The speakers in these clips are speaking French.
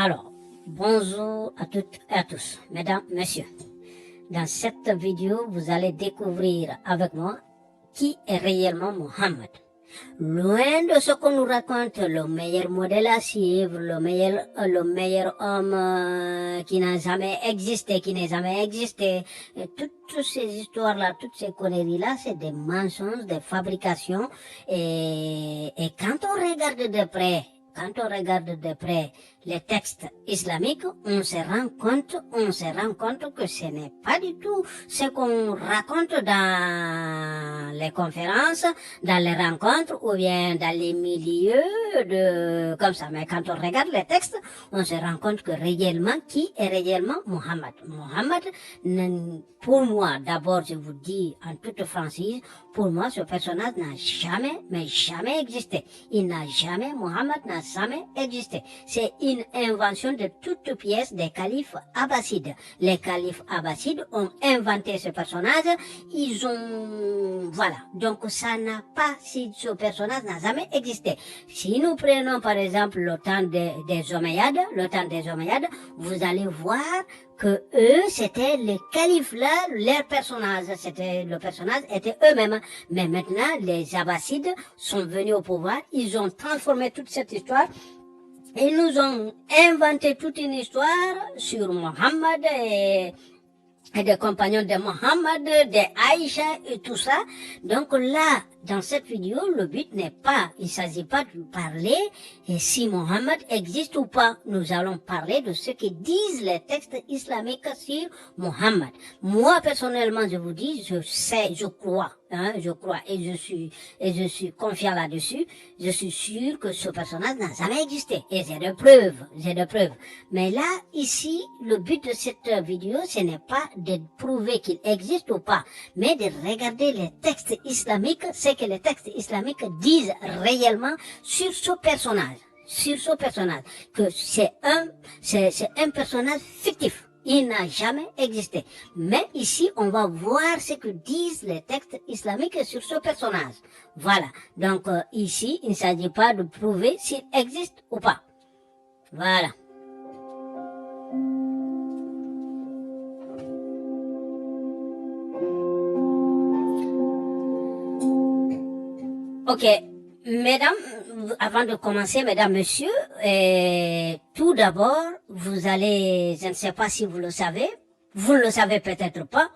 Alors, bonjour à toutes et à tous, mesdames, messieurs. Dans cette vidéo, vous allez découvrir avec moi qui est réellement Mohammed. Loin de ce qu'on nous raconte, le meilleur modèle à suivre, le meilleur homme qui n'a jamais existé, et toutes ces histoires-là, toutes ces conneries-là, c'est des mensonges, des fabrications. Et quand on regarde de près les textes islamiques, on se rend compte que ce n'est pas du tout ce qu'on raconte dans les conférences, dans les rencontres ou bien dans les milieux comme ça. Mais quand on regarde les textes, on se rend compte que réellement, qui est réellement Mohammed? Mohammed, pour moi, d'abord, je vous dis en toute franchise, pour moi, ce personnage n'a jamais existé. Mohammed n'a jamais existé. C'est une invention de toutes pièces des califes abbassides. Les califes abbassides ont inventé ce personnage. Voilà. Donc, ce personnage n'a jamais existé. Si nous prenons, par exemple, le temps des Omeyyades, vous allez voir que eux, c'était les califes là, leur personnage, le personnage était eux-mêmes. Mais maintenant, les Abbassides sont venus au pouvoir, ils ont transformé toute cette histoire. Ils nous ont inventé toute une histoire sur Mohammed et des compagnons de Mohammed, de Aïcha et tout ça. Donc là, dans cette vidéo, le but il s'agit pas de parler si Mohammed existe ou pas. Nous allons parler de ce que disent les textes islamiques sur Mohammed. Moi, personnellement, je vous dis, je crois, et je suis confiant là-dessus. Je suis sûr que ce personnage n'a jamais existé. Et j'ai des preuves. Mais là, ici, le but de cette vidéo, ce n'est pas de prouver qu'il existe ou pas, mais de regarder les textes islamiques, ce que les textes islamiques disent réellement sur ce personnage, que c'est un personnage fictif. Il n'a jamais existé. Mais ici, on va voir ce que disent les textes islamiques sur ce personnage. Voilà. Donc ici, il ne s'agit pas de prouver s'il existe ou pas. Voilà. Ok, avant de commencer, mesdames, messieurs, tout d'abord, je ne sais pas si vous le savez peut-être pas,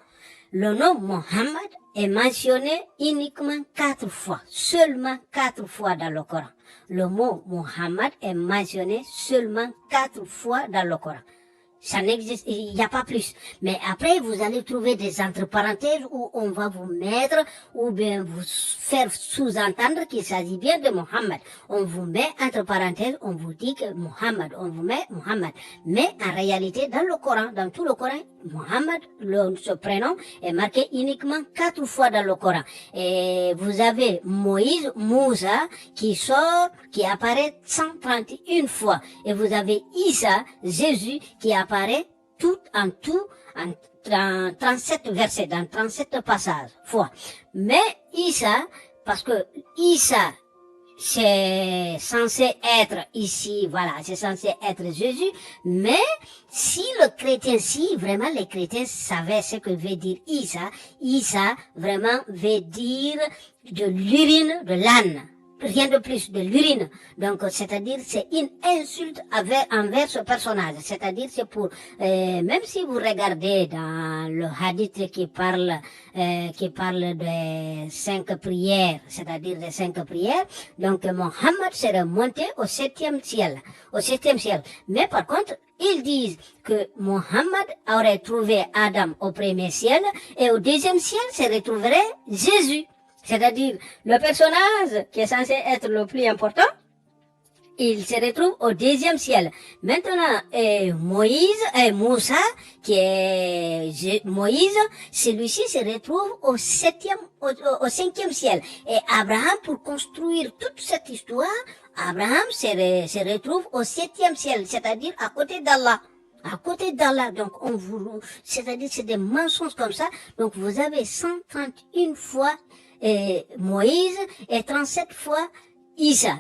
le nom Mohammed est mentionné uniquement 4 fois, seulement 4 fois dans le Coran. Le mot Mohammed est mentionné seulement 4 fois dans le Coran. Ça n'existe, il n'y a pas plus. Mais après, vous allez trouver des entre parenthèses où on va vous mettre, ou bien vous faire sous-entendre qu'il s'agit bien de Mohammed. On vous met entre parenthèses, on vous dit que Mohammed, on vous met Mohammed. Mais en réalité, dans le Coran, dans tout le Coran, Mohammed, ce prénom est marqué uniquement 4 fois dans le Coran. Et vous avez Moussa, qui apparaît 131 fois. Et vous avez Isa, Jésus, qui apparaît en 37 versets, dans 37 passages, fois. Mais Isa, parce que Isa, c'est censé être ici, voilà, c'est censé être Jésus, mais si vraiment les chrétiens savaient ce que veut dire Isa vraiment veut dire de l'urine de l'âne. Rien de plus, de l'urine. Donc, c'est-à-dire, c'est une insulte envers ce personnage. C'est-à-dire, c'est pour, même si vous regardez dans le hadith qui parle des 5 prières, c'est-à-dire des 5 prières, donc, Mohammed serait monté au 7e ciel. Mais par contre, ils disent que Mohammed aurait trouvé Adam au 1er ciel et au 2e ciel se retrouverait Jésus. C'est-à-dire, le personnage qui est censé être le plus important, il se retrouve au 2e ciel. Maintenant, Moussa, qui est Moïse, celui-ci se retrouve au 5e ciel. Et Abraham, pour construire toute cette histoire, Abraham se retrouve au 7e ciel, c'est-à-dire à côté d'Allah. Donc, c'est-à-dire, c'est des mensonges comme ça. Donc, vous avez 131 fois Moïse et 37 fois Isa,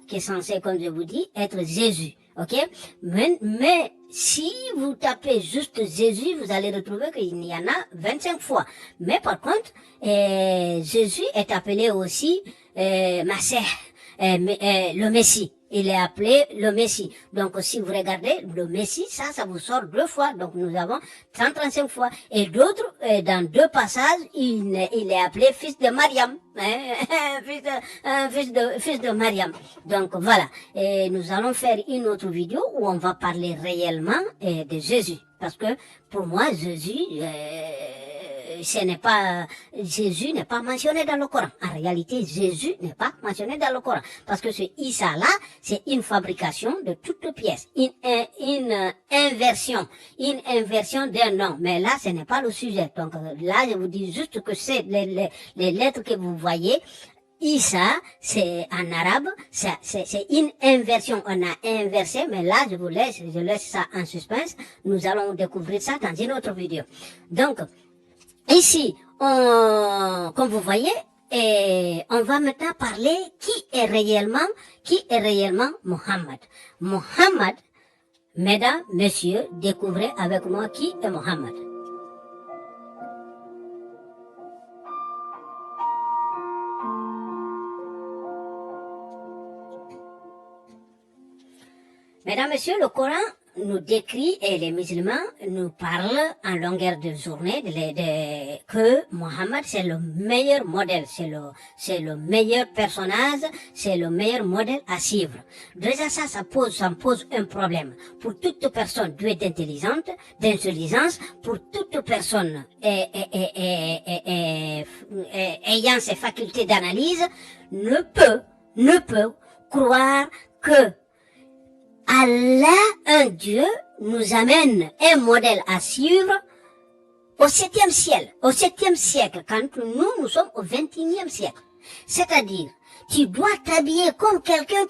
qui est censé, comme je vous dis, être Jésus. Ok? Mais si vous tapez juste Jésus, vous allez retrouver qu'il y en a 25 fois. Mais par contre, Jésus est appelé aussi Masih, le Messie. Il est appelé le Messie. Donc, si vous regardez le Messie, ça vous sort 2 fois. Donc, nous avons 135 fois. Et d'autres, dans 2 passages, il est appelé fils de Mariam. Fils de Mariam. Donc, voilà. Et nous allons faire une autre vidéo où on va parler réellement de Jésus. Parce que, pour moi, Jésus n'est pas mentionné dans le Coran. En réalité, Jésus n'est pas mentionné dans le Coran. Parce que ce Issa là, c'est une fabrication de toutes pièces. Une inversion d'un nom. Mais là, ce n'est pas le sujet. Donc là, je vous dis juste que c'est les lettres que vous voyez. Issa, c'est en arabe, c'est une inversion. On a inversé, mais là, je laisse ça en suspense. Nous allons découvrir ça dans une autre vidéo. Donc, ici, comme vous voyez, on va maintenant parler qui est réellement Mohammed. Mohammed, mesdames, messieurs, découvrez avec moi qui est Mohammed. Mesdames, messieurs, le Coran nous décrit et les musulmans nous parlent en longueur de journée que Mohammed c'est le meilleur modèle, c'est le meilleur personnage, c'est le meilleur modèle à suivre. Déjà ça pose un problème pour toute personne douée d'intelligence, pour toute personne ayant ses facultés d'analyse, ne peut croire que Allah, un Dieu, nous amène un modèle à suivre au 7e siècle. Au 7e siècle, quand nous sommes au 21e siècle. C'est-à-dire, tu dois t'habiller comme quelqu'un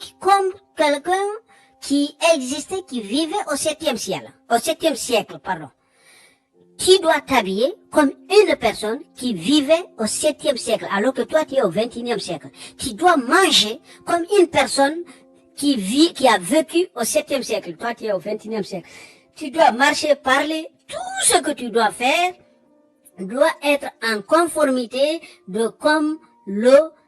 qui existait, qui vivait au 7e siècle. Au 7e siècle, pardon. Tu dois t'habiller comme une personne qui vivait au 7e siècle, alors que toi tu es au 21e siècle. Tu dois manger comme une personne qui a vécu au 7e siècle. Toi, tu es au 21e siècle. Tu dois marcher, parler. Tout ce que tu dois faire doit être en conformité de comme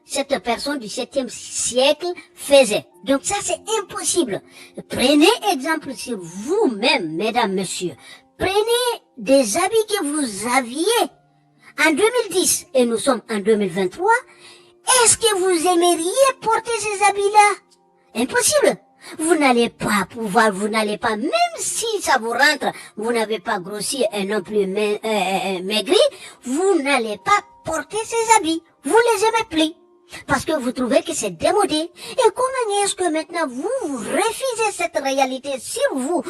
cette personne du 7e siècle faisait. Donc ça, c'est impossible. Prenez exemple sur vous-même, mesdames, messieurs. Prenez des habits que vous aviez en 2010 et nous sommes en 2023. Est-ce que vous aimeriez porter ces habits-là? Impossible. Vous n'allez pas, même si ça vous rentre, vous n'avez pas grossi et non plus maigri, vous n'allez pas porter ces habits. Vous les aimez plus. Parce que vous trouvez que c'est démodé. Et comment est-ce que maintenant vous refusez cette réalité sur vous,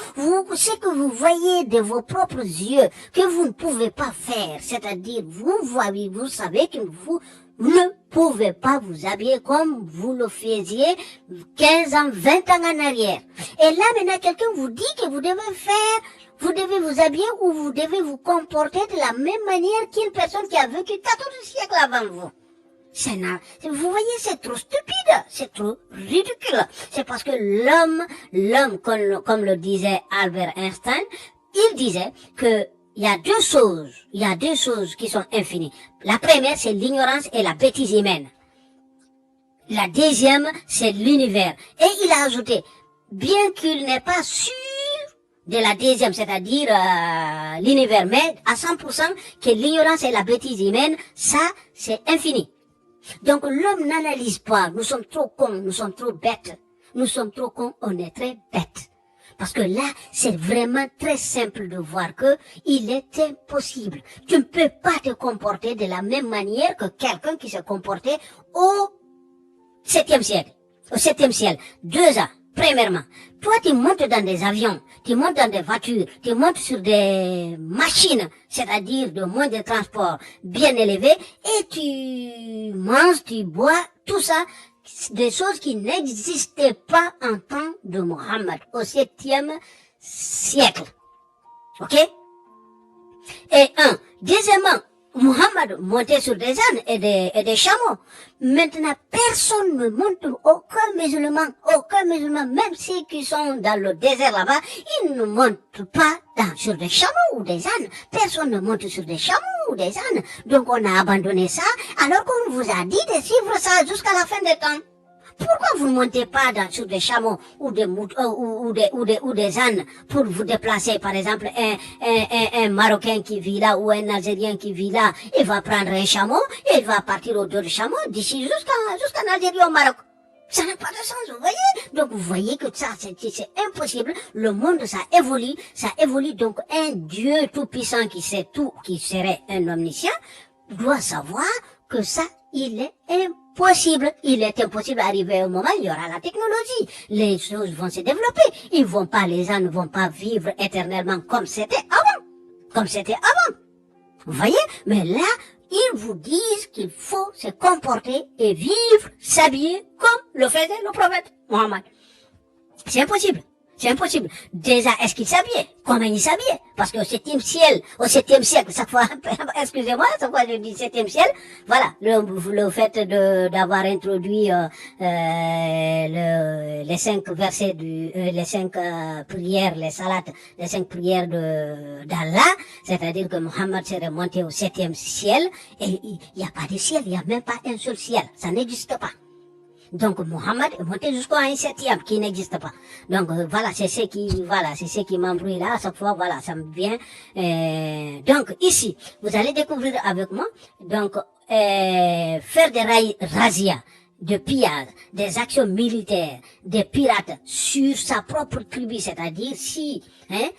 ce que vous voyez de vos propres yeux, que vous ne pouvez pas faire, c'est-à-dire vous savez que vous ne pouvez pas vous habiller comme vous le faisiez 15 ans, 20 ans en arrière. Et là, maintenant, quelqu'un vous dit que vous devez vous habiller ou vous devez vous comporter de la même manière qu'une personne qui a vécu 14 siècles avant vous. Vous voyez, c'est trop stupide, c'est trop ridicule. C'est parce que l'homme, comme le disait Albert Einstein, il disait que il y a deux choses qui sont infinies. La première, c'est l'ignorance et la bêtise humaine. La deuxième, c'est l'univers. Et il a ajouté, bien qu'il n'est pas sûr de la deuxième, c'est-à-dire l'univers, mais à 100% que l'ignorance et la bêtise humaine, ça, c'est infini. Donc l'homme n'analyse pas, nous sommes trop cons, nous sommes trop bêtes. Nous sommes trop cons, on est très bêtes. Parce que là, c'est vraiment très simple de voir que il est impossible. Tu ne peux pas te comporter de la même manière que quelqu'un qui se comportait au 7e siècle. Au 7e siècle. 2 ans. Premièrement, toi tu montes dans des avions, tu montes dans des voitures, tu montes sur des machines, c'est-à-dire de moyens de transport bien élevés, et tu manges, tu bois, tout ça, des choses qui n'existaient pas en temps de Mohammed, au 7e siècle. Ok? Et deuxièmement, Mohammed montait sur des ânes et des chameaux. Maintenant, personne ne monte, aucun musulman, même ceux qui sont dans le désert là-bas, ils ne montent pas sur des chameaux ou des ânes. Personne ne monte sur des chameaux ou des ânes. Donc on a abandonné ça, alors qu'on vous a dit de suivre ça jusqu'à la fin des temps. Pourquoi vous ne montez pas sur des chameaux ou des ânes pour vous déplacer? Par exemple, un Marocain qui vit là ou un Algérien qui vit là, il va prendre un chameau et il va partir au dos du chameau d'ici jusqu'en Algérie au Maroc. Ça n'a pas de sens, vous voyez? Donc vous voyez que ça, c'est impossible. Le monde, ça évolue. Donc un Dieu tout-puissant qui sait tout, qui serait un omniscient, doit savoir que ça, il est impossible. Il est impossible d'arriver au moment où il y aura la technologie. Les choses vont se développer. Les gens ne vont pas vivre éternellement comme c'était avant. Vous voyez? Mais là, ils vous disent qu'il faut se comporter et vivre, s'habiller comme le faisait le prophète Mohammed. C'est impossible. Déjà, est-ce qu'il s'habillait? Comment il s'habillait? Parce qu'au septième siècle, chaque fois, excusez-moi, chaque fois je dis septième ciel, voilà, le fait d'avoir introduit les 5 versets les 5 prières, les salats, les 5 prières d'Allah, c'est-à-dire que Mohammed serait monté au septième ciel, et il n'y a pas de ciel, il n'y a même pas un seul ciel, ça n'existe pas. Donc Mohammed est monté jusqu'à un septième qui n'existe pas. Donc voilà, c'est ce qui m'embrouille là à chaque fois. Voilà, ça me vient. Donc ici, vous allez découvrir avec moi. Donc faire des razzias, de pillage, des actions militaires, des pirates sur sa propre tribu, c'est-à-dire si un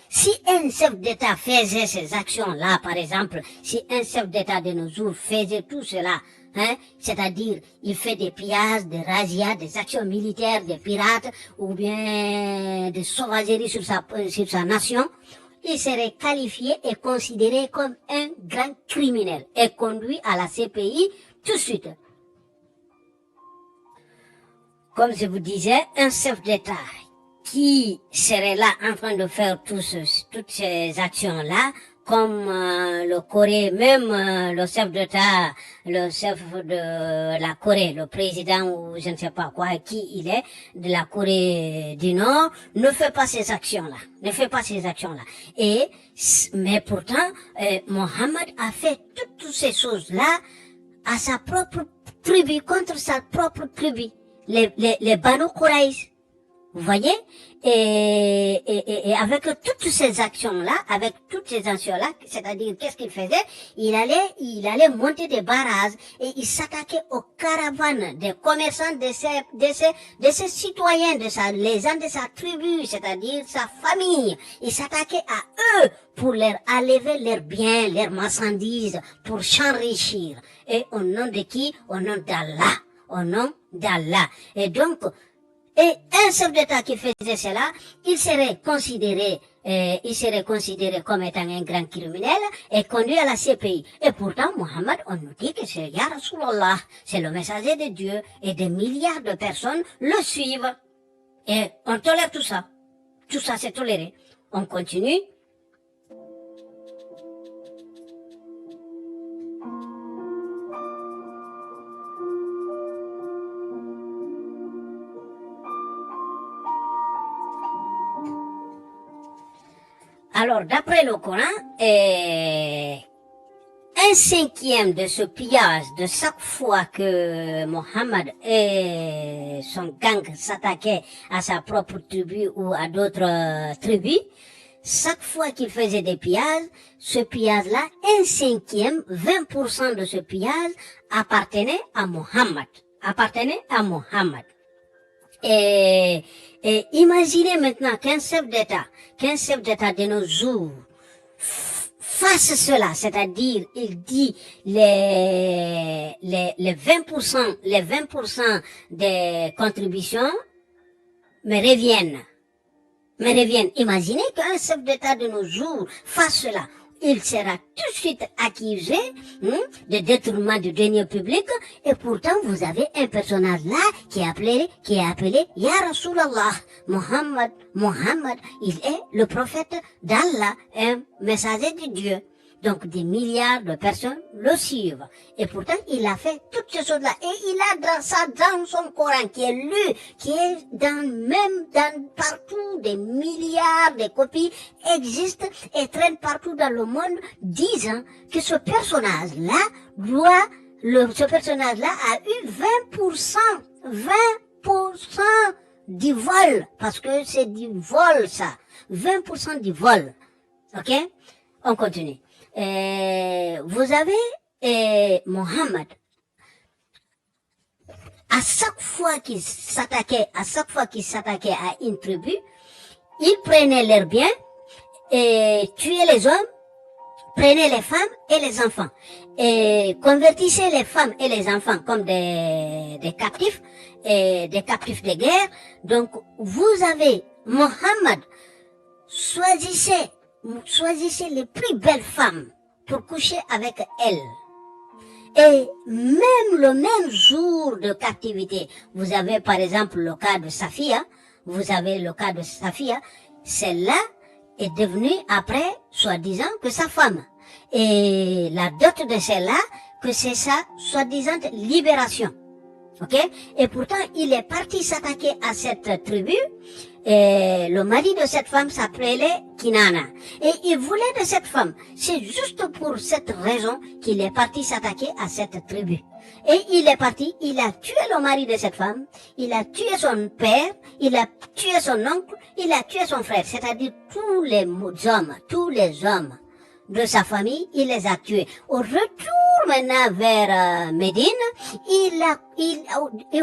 chef d'État faisait ces actions-là, par exemple, si un chef d'État de nos jours faisait tout cela. C'est-à-dire, il fait des pillages, des razzias, des actions militaires, des pirates, ou bien des sauvageries sur sa nation, il serait qualifié et considéré comme un grand criminel et conduit à la CPI tout de suite. Comme je vous disais, un chef d'État qui serait là en train de faire toutes ces actions-là, comme le Corée, même le chef d'État, le chef de la Corée, le président ou je ne sais pas quoi, qui il est, de la Corée du Nord, ne fait pas ces actions-là. Mais pourtant, Mohammed a fait toutes ces choses-là à sa propre tribu, contre sa propre tribu, les Banu Quraysh. Vous voyez? Et avec toutes ces actions-là, c'est-à-dire, qu'est-ce qu'il faisait? Il allait monter des barrages et il s'attaquait aux caravanes des commerçants de ses citoyens, les gens de sa tribu, c'est-à-dire sa famille. Il s'attaquait à eux pour leur enlever leurs biens, leurs marchandises, pour s'enrichir. Et au nom de qui? Au nom d'Allah. Et donc, un chef d'État qui faisait cela, il serait considéré comme étant un grand criminel et conduit à la CPI. Et pourtant, Mohammed, on nous dit que c'est Ya Rasulallah, c'est le messager de Dieu, et des milliards de personnes le suivent. Et on tolère tout ça. Tout ça, c'est toléré. On continue. Alors, d'après le Coran, un cinquième de ce pillage, de chaque fois que Mohammed et son gang s'attaquaient à sa propre tribu ou à d'autres tribus, chaque fois qu'il faisait des pillages, ce pillage-là, un cinquième, 20% de ce pillage appartenait à Mohammed. Et imaginez maintenant qu'un chef d'État de nos jours fasse cela, c'est-à-dire il dit les 20% des contributions me reviennent. Imaginez qu'un chef d'État de nos jours fasse cela. Il sera tout de suite accusé de détournement du deniers public, et pourtant vous avez un personnage là qui est appelé Ya Rasulallah. Mohammed, il est le prophète d'Allah, un messager de Dieu. Donc des milliards de personnes le suivent. Et pourtant, il a fait toutes ces choses-là. Et il a dans son Coran, qui est lu, qui est dans partout, des milliards de copies existent et traînent partout dans le monde, disant que ce personnage-là ce personnage-là a eu 20% du vol, parce que c'est du vol, ça. 20% du vol. Ok? On continue. Vous avez Mohammed. À chaque fois qu'il s'attaquait à une tribu, il prenait leurs biens et tuait les hommes, prenait les femmes et les enfants et convertissait les femmes et les enfants comme des captifs et des captifs de guerre. Donc vous avez Mohammed, choisissez les plus belles femmes pour coucher avec elles. Et même le même jour de captivité, vous avez par exemple le cas de Safia, celle-là est devenue après, soi-disant, que sa femme. Et la dot de celle-là, que c'est sa soi-disant libération. Ok? Et pourtant, il est parti s'attaquer à cette tribu. Et le mari de cette femme s'appelait Kinana. Et il voulait de cette femme. C'est juste pour cette raison qu'il est parti s'attaquer à cette tribu. Et il est parti, il a tué le mari de cette femme, il a tué son père, il a tué son oncle, il a tué son frère. C'est-à-dire tous les hommes de sa famille, il les a tués. Au retour maintenant vers Médine,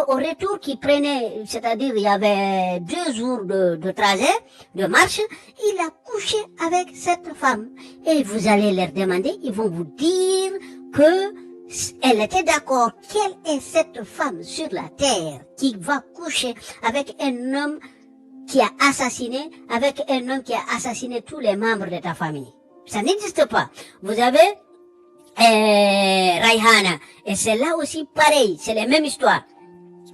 au retour qu'il prenait, c'est-à-dire il y avait 2 jours de trajet, de marche, il a couché avec cette femme. Et vous allez leur demander, ils vont vous dire que elle était d'accord. Quelle est cette femme sur la terre qui va coucher avec un homme qui a assassiné tous les membres de ta famille? Ça n'existe pas. Vous avez Rayhana, et c'est là aussi pareil, c'est la même histoire.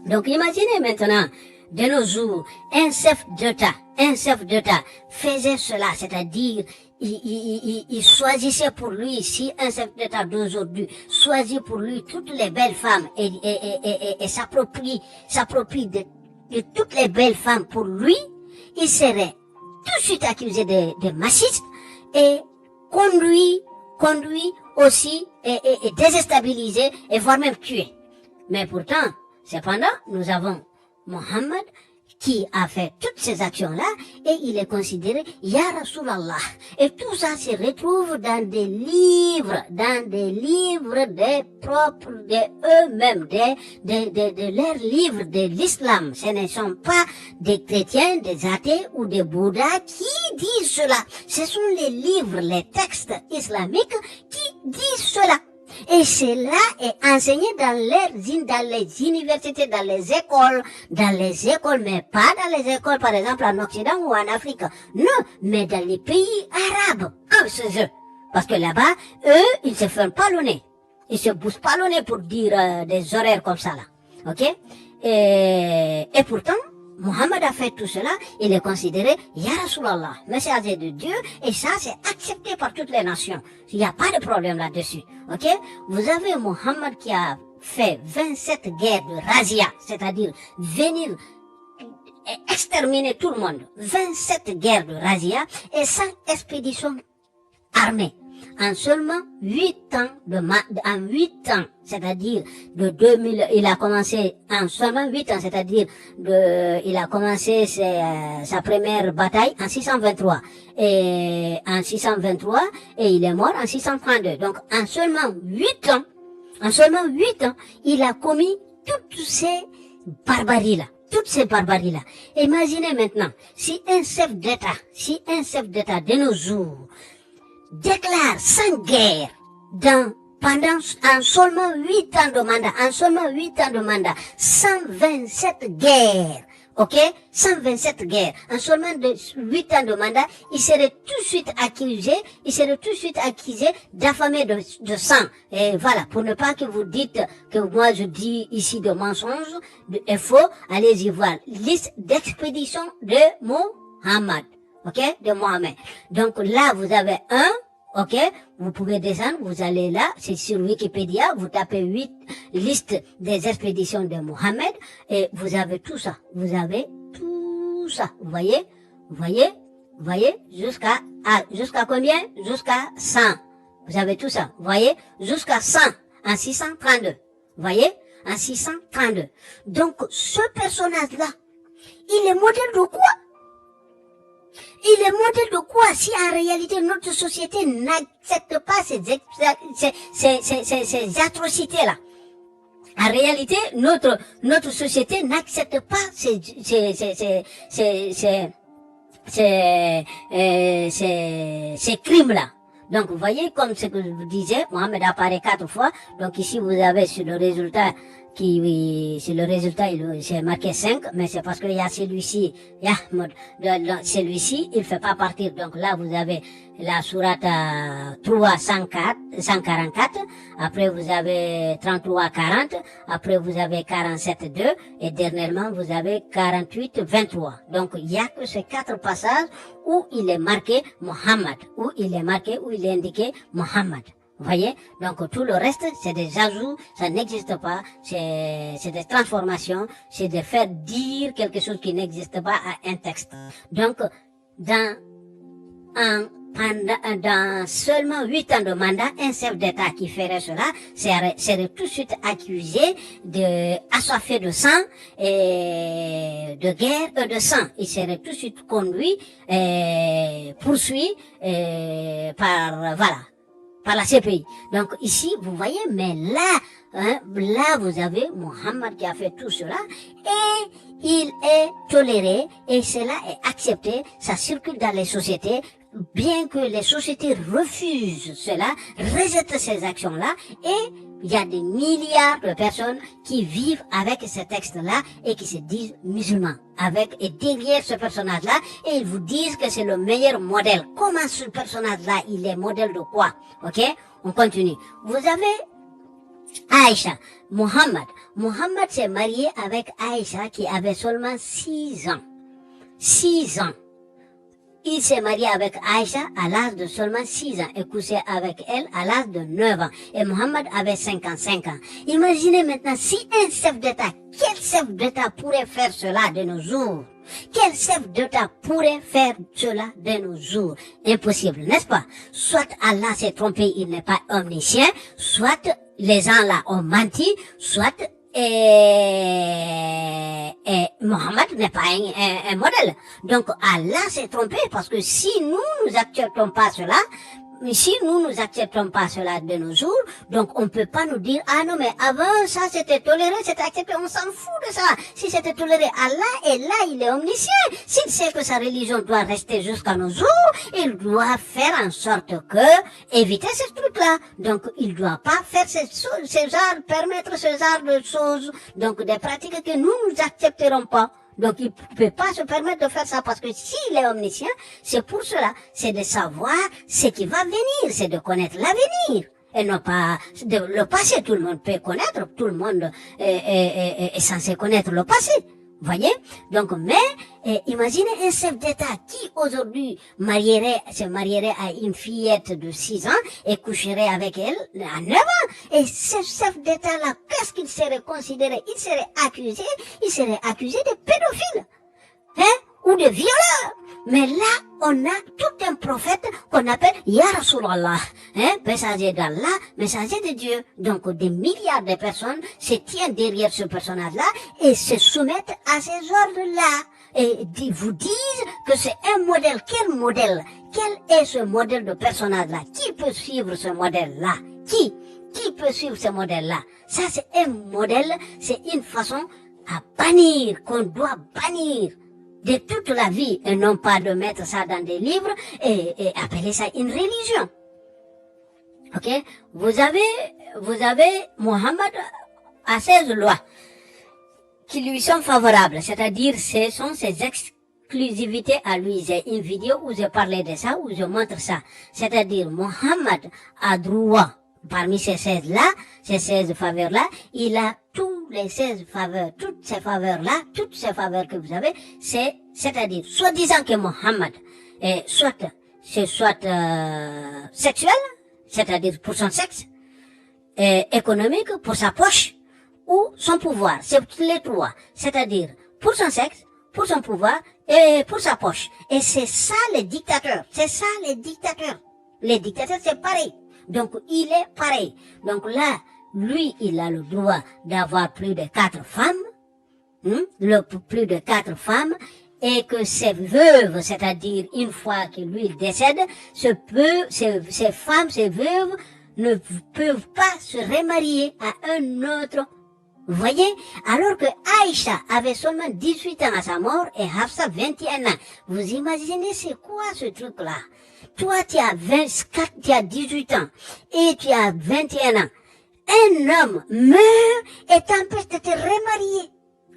Donc imaginez maintenant, de nos jours, un chef d'État faisait cela, c'est-à-dire il choisissait pour lui, si un chef d'État d'aujourd'hui choisit pour lui toutes les belles femmes et s'approprie de toutes les belles femmes pour lui, il serait tout de suite accusé de machisme et conduit aussi et déstabilisé et voire même tué. Mais pourtant, cependant, nous avons Mohammed qui a fait toutes ces actions-là et il est considéré Ya Rasulallah. Et tout ça se retrouve dans des livres des propres, de eux-mêmes, de leurs livres de l'islam. Ce ne sont pas des chrétiens, des athées ou des bouddhas qui disent cela. Ce sont les livres, les textes islamiques qui disent cela. Et cela est enseigné dans les universités, dans les écoles, mais pas dans les écoles, par exemple, en Occident ou en Afrique. Non, mais dans les pays arabes. Parce que là-bas, eux, ils se ferment pas le nez. Ils se bougent pas le nez pour dire des horaires comme ça, là. Ok? Et pourtant, Mohammed a fait tout cela, il est considéré Ya Rasulallah, messager de Dieu, et ça c'est accepté par toutes les nations. Il n'y a pas de problème là-dessus. Ok? Vous avez Mohammed qui a fait 27 guerres de razzia, c'est-à-dire venir exterminer tout le monde. 27 guerres de razzia et 5 expéditions armées. En seulement 8 ans, c'est-à-dire de 2000, il a commencé en seulement 8 ans, c'est-à-dire il a commencé sa première bataille en 623 et il est mort en 632. Donc en seulement 8 ans, il a commis toutes ces barbaries-là. Imaginez maintenant, si un chef d'État de nos jours déclare sans guerre en seulement 8 ans de mandat, 127 guerres, ok? 127 guerres. En seulement 8 ans de mandat, il serait tout de suite accusé d'affamer de sang. Et voilà, pour ne pas que vous dites que moi je dis ici de mensonges, de faux, allez-y voir. Liste d'expédition de Mohammed. Ok? De Mohammed. Donc là, vous avez Ok? Vous pouvez descendre, vous allez là, c'est sur Wikipédia, vous tapez 8 listes des expéditions de Mohammed et vous avez tout ça. Vous avez tout ça. Vous voyez? Vous voyez? Vous voyez? Jusqu'à combien? Jusqu'à 100. Vous avez tout ça. Vous voyez? Jusqu'à 100 en 632. Vous voyez? En 632. Donc, ce personnage-là, il est modèle de quoi? Il est modèle de quoi si en réalité notre société n'accepte pas ces atrocités-là? En réalité, notre société n'accepte pas ces crimes-là. Donc, vous voyez, comme ce que je vous disais, Mohamed apparaît 4 fois. Donc, ici, vous avez sur le résultat c'est marqué 5, mais c'est parce qu'il y a celui-ci, celui-ci, il fait pas partir. Donc là, vous avez la sourate 3, 144, après vous avez 33, 40, après vous avez 47, 2, et dernièrement, vous avez 48, 23. Donc, il y a que ces 4 passages où il est marqué Mohammed, où il est indiqué Mohammed. Vous voyez? Donc, tout le reste, c'est des ajouts, ça n'existe pas, c'est des transformations, c'est de faire dire quelque chose qui n'existe pas à un texte. Donc, dans seulement 8 ans de mandat, un chef d'État qui ferait cela serait tout de suite accusé assoiffé de sang et de guerre et de sang. Il serait tout de suite conduit, poursuivi, par la CPI. Donc ici, vous voyez, mais là, vous avez Mohammed qui a fait tout cela et il est toléré et cela est accepté, ça circule dans les sociétés, bien que les sociétés refusent cela, rejettent ces actions-là et il y a des milliards de personnes qui vivent avec ces textes-là et qui se disent musulmans. Et derrière ce personnage-là, et ils vous disent que c'est le meilleur modèle. Comment ce personnage-là, il est modèle de quoi? Ok? On continue. Vous avez Aïcha. Mohammed s'est marié avec Aïcha qui avait seulement 6 ans. 6 ans. Il s'est marié avec Aïcha à l'âge de seulement 6 ans et couché avec elle à l'âge de 9 ans. Et Mohammed avait 55 ans. Imaginez maintenant si un chef d'État, quel chef d'État pourrait faire cela de nos jours? Quel chef d'État pourrait faire cela de nos jours? Impossible, n'est-ce pas? Soit Allah s'est trompé, il n'est pas omniscient, soit les gens là ont menti, soit Mohammed n'est pas un modèle. Donc Allah s'est trompé parce que si nous acceptons pas cela, de nos jours, donc on peut pas nous dire, ah non, mais avant ça c'était toléré, c'était accepté, on s'en fout de ça. Si c'était toléré, Allah est là, il est omniscient. S'il sait que sa religion doit rester jusqu'à nos jours, il doit faire en sorte que, éviter ce truc-là. Donc il doit pas faire permettre ce genre de choses, donc des pratiques que nous accepterons pas. Donc, il ne peut pas se permettre de faire ça parce que s'il est omniscient, c'est pour cela. C'est de savoir ce qui va venir, c'est de connaître l'avenir. Et non pas le passé. Tout le monde peut connaître, tout le monde est censé connaître le passé. Voyez? Donc, mais, imaginez un chef d'État qui aujourd'hui se marierait à une fillette de 6 ans et coucherait avec elle à 9 ans. Et ce chef d'État-là, qu'est-ce qu'il serait considéré? Il serait accusé de pédophile. Ou de violeur. Mais là, on a tout un prophète qu'on appelle Ya Rasulallah, messager d'Allah, messager de Dieu. Donc, des milliards de personnes se tiennent derrière ce personnage-là et se soumettent à ces ordres-là. Et vous disent que c'est un modèle. Quel modèle? Quel est ce modèle de personnage-là? Qui peut suivre ce modèle-là? Qui peut suivre ce modèle-là? Ça, c'est un modèle, c'est une façon à bannir, qu'on doit bannir de toute la vie, et non pas de mettre ça dans des livres et appeler ça une religion. Ok? Vous avez Mohammed a 16 lois qui lui sont favorables, c'est-à-dire ce sont ses exclusivités à lui. J'ai une vidéo où je parlais de ça, où je montre ça. C'est-à-dire Mohammed a droit, parmi ces 16-là, ces 16 faveurs-là, il a tous les 16 faveurs, toutes ces faveurs-là, toutes ces faveurs que vous avez, c'est-à-dire, soi-disant que Mohammed, soit c'est soit sexuel, c'est-à-dire pour son sexe, économique, pour sa poche, ou son pouvoir. C'est les trois. C'est-à-dire pour son sexe, pour son pouvoir et pour sa poche. Et c'est ça les dictateurs. C'est ça les dictateurs. Les dictateurs, c'est pareil. Donc, il est pareil. Donc là, lui, il a le droit d'avoir plus de 4 femmes, plus de 4 femmes, et que ces veuves, c'est-à-dire une fois que lui il décède, ces femmes, ces veuves, ne peuvent pas se remarier à un autre. Vous voyez? Alors que Aïcha avait seulement 18 ans à sa mort et Hafsa 21 ans. Vous imaginez c'est quoi ce truc-là? Toi, tu as 24, tu as 18 ans et tu as 21 ans. Un homme meurt et t'empêche de te remarier.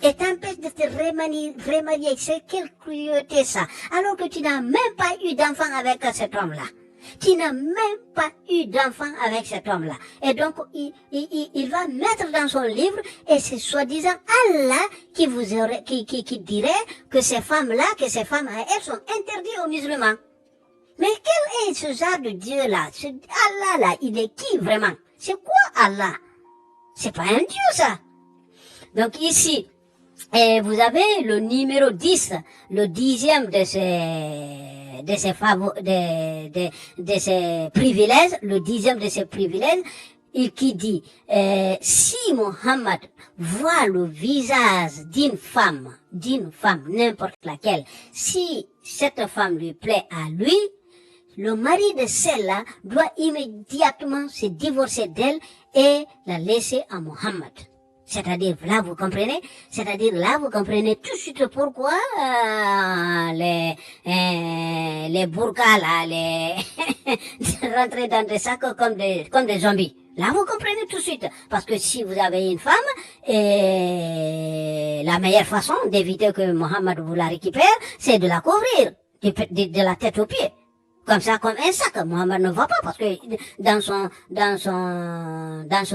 Et t'empêche de te remarier. C'est quelle cruauté ça? Alors que tu n'as même pas eu d'enfant avec cet homme-là. Tu n'as même pas eu d'enfant avec cet homme-là. Et donc, il va mettre dans son livre, et c'est soi-disant Allah qui dirait que ces femmes-là, elles sont interdites aux musulmans. Mais quel est ce genre de Dieu-là? Ce Allah-là, il est qui vraiment? C'est quoi Allah? C'est pas un Dieu, ça. Donc ici, vous avez le numéro 10, le 10e de ces privilèges, le 10e de ces privilèges, et qui dit, si Mohammed voit le visage d'une femme, n'importe laquelle, si cette femme lui plaît à lui, le mari de celle-là doit immédiatement se divorcer d'elle et la laisser à Mohammed. C'est-à-dire, là, vous comprenez? C'est-à-dire, là, vous comprenez tout de suite pourquoi les burkas, là, rentrer dans des sacs comme des zombies. Là, vous comprenez tout de suite. Parce que si vous avez une femme, la meilleure façon d'éviter que Mohammed vous la récupère, c'est de la couvrir de la tête aux pieds. Comme ça, comme un sac. Mohammed ne va pas parce que dans son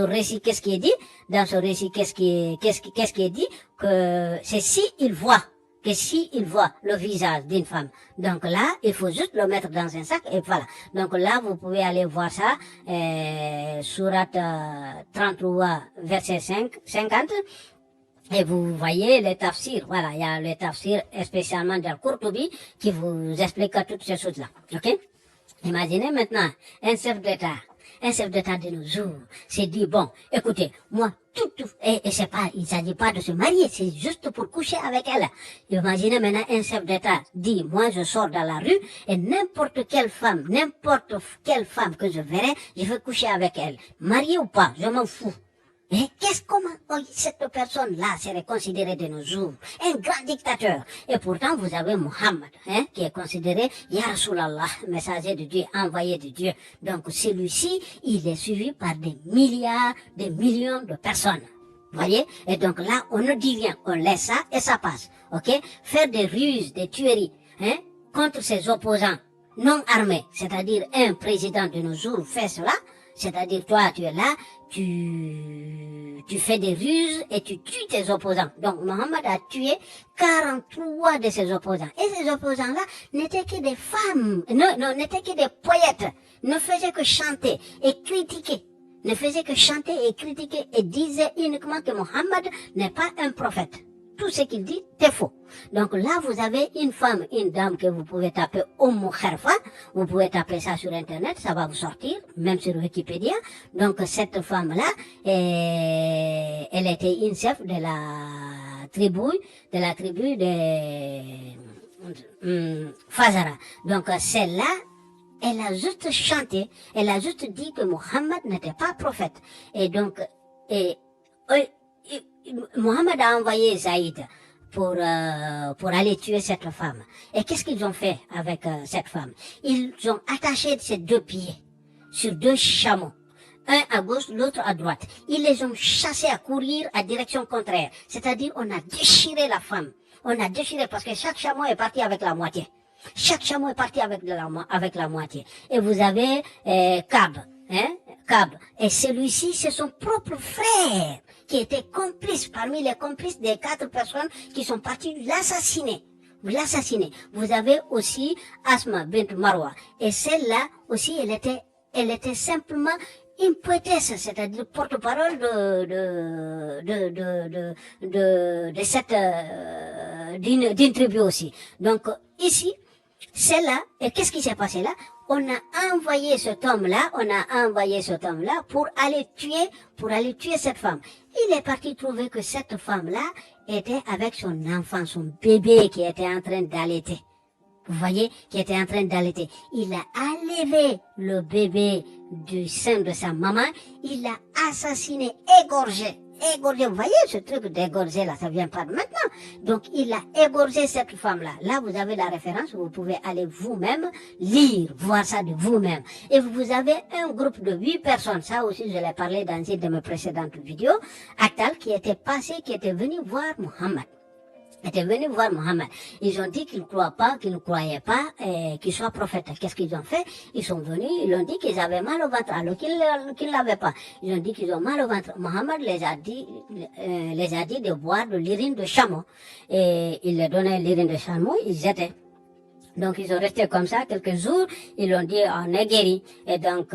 récit, qu'est-ce qui est dit? Dans son récit, qu'est-ce qui est dit? Que c'est si il voit le visage d'une femme. Donc là, il faut juste le mettre dans un sac et voilà. Donc là, vous pouvez aller voir ça, sourate 33, verset 50. Et vous voyez les tafsirs, voilà, il y a les tafsirs spécialement d'Al-Qurtubi qui vous explique toutes ces choses-là, ok? Imaginez maintenant un chef d'État de nos jours s'est dit, bon, écoutez, moi, et c'est pas, il s'agit pas de se marier, c'est juste pour coucher avec elle. Imaginez maintenant un chef d'État dit, moi, je sors dans la rue et n'importe quelle femme que je verrai, je veux coucher avec elle. Mariée ou pas, je m'en fous. Et comment cette personne-là serait considérée de nos jours? Un grand dictateur. Et pourtant, vous avez Mohammed, qui est considéré Ya Rasulallah, messager de Dieu, envoyé de Dieu. Donc, celui-ci, il est suivi par des milliards, des millions de personnes. Voyez? Et donc là, on ne dit rien. On laisse ça et ça passe. Ok? Faire des ruses, des tueries, contre ses opposants non armés. C'est-à-dire, un président de nos jours fait cela. C'est-à-dire, toi, tu es là, tu fais des ruses et tu tues tes opposants. Donc, Mohammed a tué 43 de ses opposants. Et ces opposants-là n'étaient que des femmes, n'étaient que des poètes, ne faisaient que chanter et critiquer. Et disaient uniquement que Mohammed n'est pas un prophète. Tout ce qu'il dit, c'est faux. Donc là, vous avez une dame que vous pouvez taper Umm Kharfa. Vous pouvez taper ça sur Internet, ça va vous sortir, même sur Wikipédia. Donc cette femme-là, elle était une chef de la tribu de Fazara. Donc celle-là, elle a juste chanté, elle a juste dit que Mohammed n'était pas prophète. Et donc, Mohammed a envoyé Zaïd pour aller tuer cette femme. Et qu'est-ce qu'ils ont fait avec cette femme? Ils ont attaché ses 2 pieds sur 2 chameaux, un à gauche, l'autre à droite. Ils les ont chassés à courir à direction contraire. C'est-à-dire, on a déchiré la femme. On a déchiré parce que chaque chameau est parti avec la moitié. La moitié. Et vous avez Kab. Et celui-ci, c'est son propre frère qui était complice, parmi les complices des 4 personnes qui sont parties l'assassiner. vous l'assassinez. Vous avez aussi Asma bint Marwa. Et celle-là aussi, elle était simplement une poétesse, c'est-à-dire porte-parole de cette, d'une tribu aussi. Donc, ici, celle-là, et qu'est-ce qui s'est passé là? On a envoyé cet homme-là pour aller tuer cette femme. Il est parti trouver que cette femme-là était avec son enfant, son bébé qui était en train d'allaiter. Vous voyez, qui était en train d'allaiter. Il a enlevé le bébé du sein de sa maman, il l'a assassiné, égorgé. Vous voyez ce truc d'égorger là, ça vient pas de maintenant. Donc il a égorgé cette femme-là. Là, vous avez la référence, vous pouvez aller vous-même lire, voir ça de vous-même. Et vous avez un groupe de 8 personnes, ça aussi je l'ai parlé dans une de mes précédentes vidéos, Atal, qui était venu voir Mohammed. Ils ont dit qu'ils ne croyaient pas qu'il soit prophète. Qu'est-ce qu'ils ont fait? Ils sont venus, ils ont dit qu'ils avaient mal au ventre, alors qu'ils l'avaient pas. Ils ont dit qu'ils ont mal au ventre. Mohammed les a dit de boire de l'urine de chameau. Et il leur donnait l'urine de chameau, ils étaient. Donc ils ont resté comme ça quelques jours, ils ont dit on est guéri. Et donc,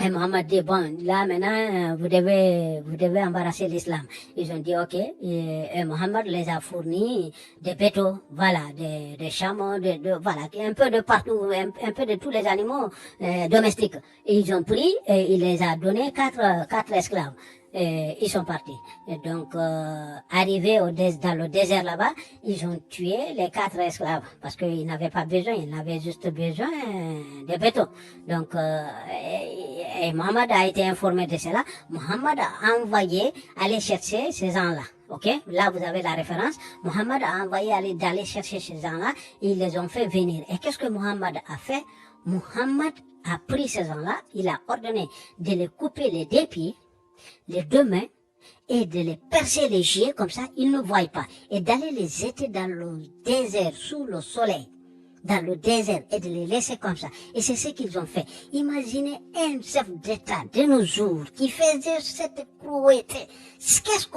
et Mohammed dit, bon, là, maintenant, vous devez embarrasser l'islam. Ils ont dit, ok. Et Mohammed les a fournis des bétaux, voilà, des chameaux, voilà, un peu de partout, un peu de tous les animaux domestiques. Et ils ont pris et il les a donné quatre esclaves. Et ils sont partis. Et donc, arrivés dans le désert là-bas, ils ont tué les 4 esclaves parce qu'ils n'avaient pas besoin, ils n'avaient juste besoin de béton. Donc, et Mohammed a été informé de cela. Mohammed a envoyé aller chercher ces gens-là. Ok, là vous avez la référence. Mohammed a envoyé d'aller chercher ces gens-là. Ils les ont fait venir. Et qu'est-ce que Mohammed a fait? Mohammed a pris ces gens-là. Il a ordonné de les couper les 2 pieds, les 2 mains, et de les percer les yeux, comme ça, ils ne voient pas. Et d'aller les jeter dans le désert, sous le soleil, dans le désert, et de les laisser comme ça. Et c'est ce qu'ils ont fait. Imaginez un chef d'État de nos jours qui faisait cette cruauté. Qu'est-ce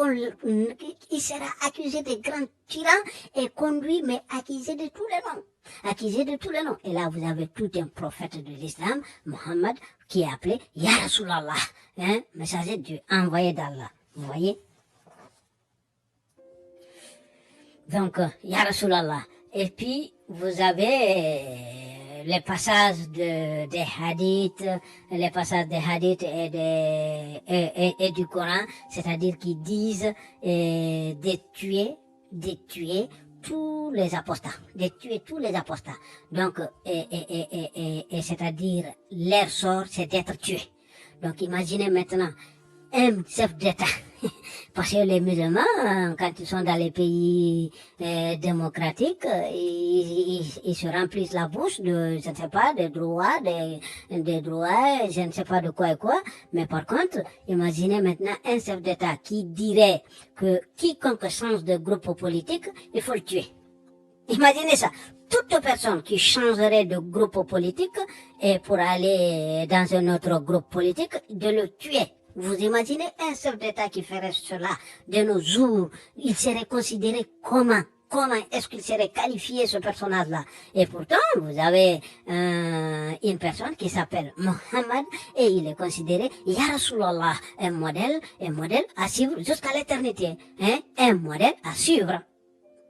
il sera accusé de grands tyrans et conduit, mais accusé de tous les noms. Et là, vous avez tout un prophète de l'islam, Mohammed, qui est appelé Ya Rasulallah, messager de Dieu, envoyé d'Allah. Vous voyez? Donc, Ya Rasulallah. Et puis, vous avez les passages des hadiths, et du Coran, c'est-à-dire qui disent de tuer tous les apostats, Donc, et c'est-à-dire, leur sort, c'est d'être tué. Donc, imaginez maintenant un chef d'État. Parce que les musulmans, quand ils sont dans les pays démocratiques, ils se remplissent la bouche de, je ne sais pas, des droits, je ne sais pas de quoi et quoi. Mais par contre, imaginez maintenant un chef d'État qui dirait que quiconque change de groupe politique, il faut le tuer. Imaginez ça. Toute personne qui changerait de groupe politique et pour aller dans un autre groupe politique, de le tuer. Vous imaginez un chef d'État qui ferait cela de nos jours, il serait considéré comment est-ce qu'il serait qualifié, ce personnage-là? Et pourtant, vous avez une personne qui s'appelle Mohammed et il est considéré, Ya Rasulallah, un modèle à suivre jusqu'à l'éternité, un modèle à suivre.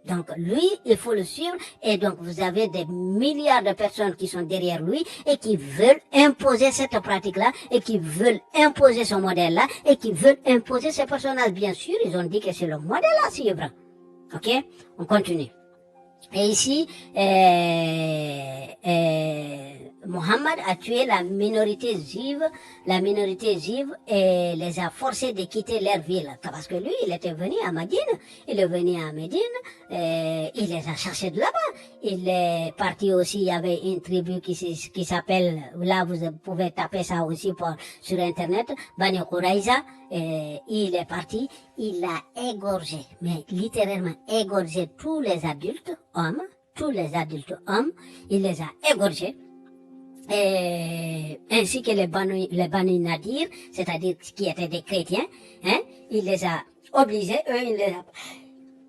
Donc lui, il faut le suivre et donc vous avez des milliards de personnes qui sont derrière lui et qui veulent imposer cette pratique-là et qui veulent imposer ce modèle-là et qui veulent imposer ce personnage. Bien sûr, ils ont dit que c'est le modèle à suivre. Ok? On continue. Et ici, Mohammed a tué la minorité juive et les a forcés de quitter leur ville. Parce que lui, il était venu à Médine, il les a cherchés de là-bas. Il est parti aussi, il y avait une tribu qui s'appelle, là vous pouvez taper ça aussi sur internet, Bani Quraïza, il est parti, il a égorgé, mais littéralement égorgé tous les adultes hommes, il les a égorgés. Ainsi que les Banu Nadir, c'est-à-dire qui étaient des chrétiens, il les a obligés,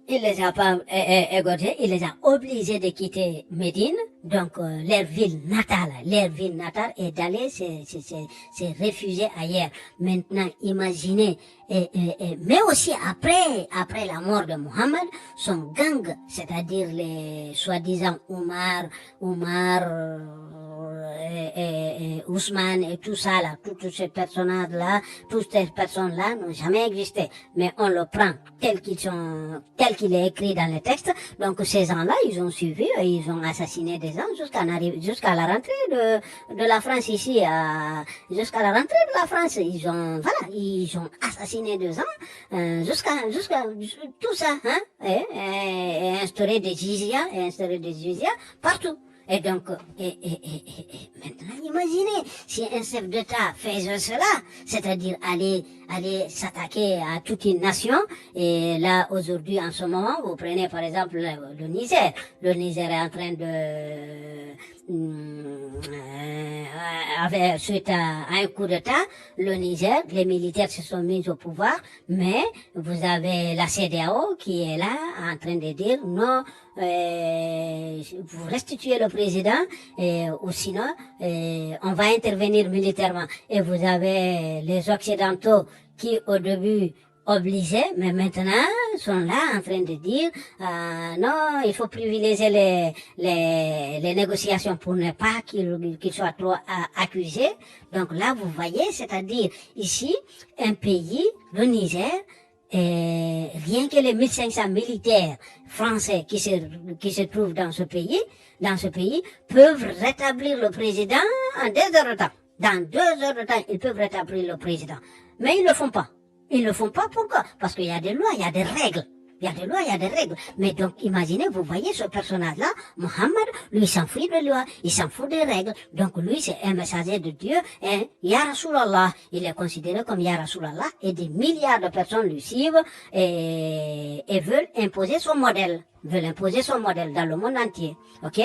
il les a pas égorgés, il les a obligés de quitter Médine, donc leur ville natale, et d'aller se réfugier ailleurs. Maintenant, imaginez, mais aussi après la mort de Mohammed, son gang, c'est-à-dire les soi-disant Ousmane et tout ça là, toutes ces personnages-là, toutes ces personnes-là n'ont jamais existé. Mais on le prend tel qu'il est écrit dans les textes. Donc ces gens-là, ils ont suivi, ils ont assassiné des gens jusqu'à la rentrée de la France ici, jusqu'à la rentrée de la France. Ils ont assassiné des gens, jusqu'à tout ça, hein, et instauré des jizya partout. Et donc, maintenant, imaginez, si un chef d'État faisait cela, c'est-à-dire aller s'attaquer à toute une nation, et là, aujourd'hui, en ce moment, vous prenez par exemple le Niger. Le Niger est en train suite à un coup d'État, le Niger, les militaires se sont mis au pouvoir, mais vous avez la CEDEAO qui est là, en train de dire non, vous restituez le président, ou sinon, on va intervenir militairement. Et vous avez les Occidentaux qui, au début, obligés, mais maintenant, sont là en train de dire, non, il faut privilégier les négociations pour ne pas qu'ils soient trop accusés. Donc là, vous voyez, c'est-à-dire, ici, un pays, le Niger, et rien que les 1500 militaires français qui se trouvent dans ce pays, peuvent rétablir le président en 2 heures de temps. Dans 2 heures de temps, ils peuvent rétablir le président. Mais ils ne le font pas. Ils ne le font pas, pourquoi? Parce qu'il y a des lois, il y a des règles. Il y a des lois, il y a des règles. Mais donc, imaginez, vous voyez ce personnage-là, Mohammed, lui, il s'en fout des lois, il s'en fout des règles. Donc, lui, c'est un messager de Dieu, et Ya Rasulallah, il est considéré comme Ya Rasulallah, et des milliards de personnes lui suivent, et veulent imposer son modèle dans le monde entier. Ok?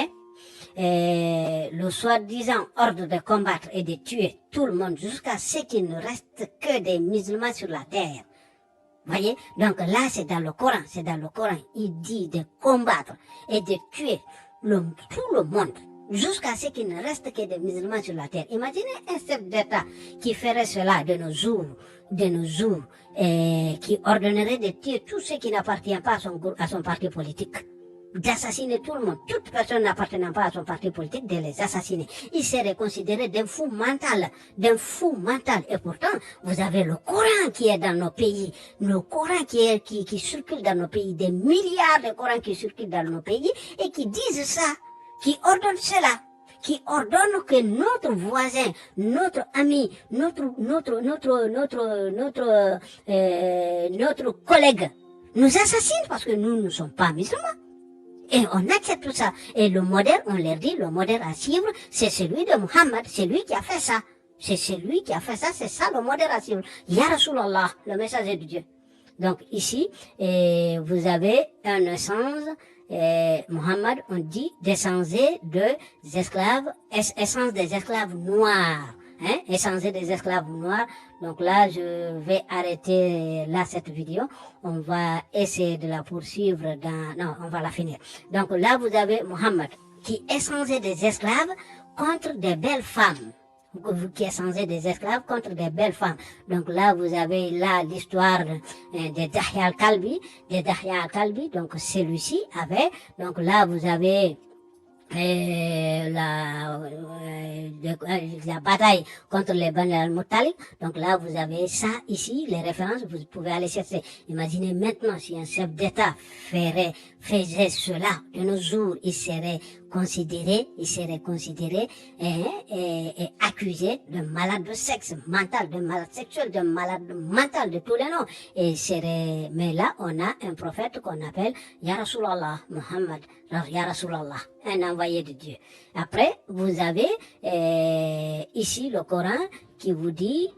Et le soi-disant ordre de combattre et de tuer tout le monde jusqu'à ce qu'il ne reste que des musulmans sur la terre. Voyez? Donc là, c'est dans le Coran. Il dit de combattre et de tuer tout le monde jusqu'à ce qu'il ne reste que des musulmans sur la terre. Imaginez un chef d'État qui ferait cela de nos jours, et qui ordonnerait de tuer tout ce qui n'appartient pas à son parti politique. D'assassiner tout le monde, toute personne n'appartenant pas à son parti politique, de les assassiner. Il serait considéré d'un fou mental. Et pourtant, vous avez le Coran qui est dans nos pays, le Coran qui circule dans nos pays, des milliards de Corans qui circulent dans nos pays et qui disent ça, qui ordonnent cela, qui ordonnent que notre voisin, notre ami, notre collègue nous assassine parce que nous ne sommes pas musulmans. Et on accepte tout ça. Et le modèle, on leur dit, le modèle à suivre, c'est celui de Mohammed, c'est lui qui a fait ça. C'est ça le modèle à suivre. Ya Rasulallah, le messager de Dieu. Donc ici, vous avez un essence, Mohammed, on dit, essence des esclaves noirs. Essence des esclaves noirs. Donc là, je vais arrêter là cette vidéo. On va essayer de la poursuivre on va la finir. Donc là, vous avez Mohammed qui échangeait des esclaves contre des belles femmes. Qui échangeait des esclaves contre des belles femmes. Donc là, vous avez là l'histoire de Dahya al-Kalbi. Donc celui-ci avait. Donc là, vous avez la bataille contre les Bani al-Muttalib. Donc là, vous avez ça ici, les références, vous pouvez aller chercher. Imaginez maintenant si un chef d'État faisait cela de nos jours, il serait considéré et accusé de malade de sexe mental, de malade sexuel, de malade mental, de tous les noms. Mais là, on a un prophète qu'on appelle Ya Rasulallah, Muhammad, Ya Rasulallah, un envoyé de Dieu. Après, vous avez ici le Coran qui vous dit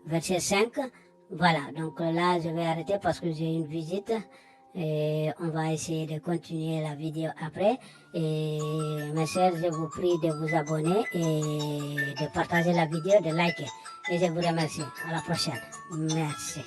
verset 5. Voilà, donc là, je vais arrêter parce que j'ai une visite. Et on va essayer de continuer la vidéo après. Et mes chers, je vous prie de vous abonner et de partager la vidéo, de liker. Et je vous remercie. À la prochaine. Merci.